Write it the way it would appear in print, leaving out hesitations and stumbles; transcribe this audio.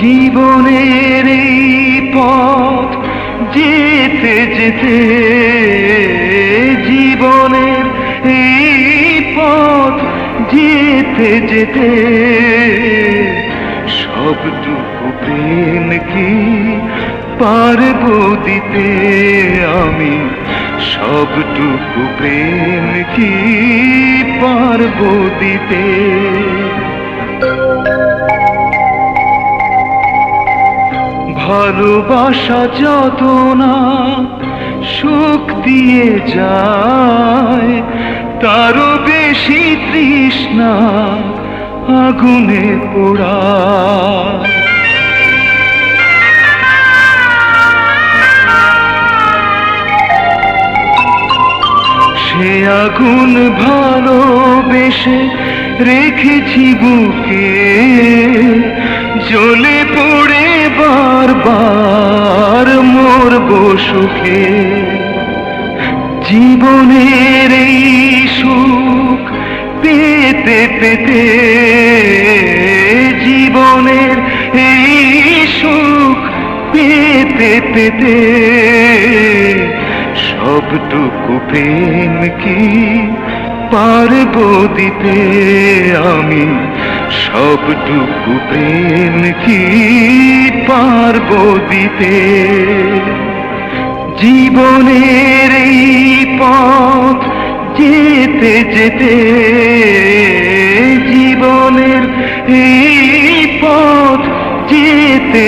জীবনের এই পথ যেতে যেতে, জীবনের এই পথ যেতে যেতে, সবটুকু প্রেম কি পারবো দিতে আমি? সবটুকু প্রেম কি পারবো দিতে? ভালোবাসা যত না সুখ দিয়ে যায়, তারও বেশি তৃষ্ণা আগুনে পোড়ায়। সে আগুন ভালোবেসে রেখেছি বুকে, জ্বলে পড়ে বারবার মরবো সুখে। জীবনের এই সুখ পেতে পেতে, জীবনের এই সুখ পেতে পেতে, সবটুকু প্রেম কি পারবো দিতে আমি? সবটুকু প্রেম কি পারবো দিতে? জীবনের এই পথ যেতে যেতে, জীবনের এই পথ যেতে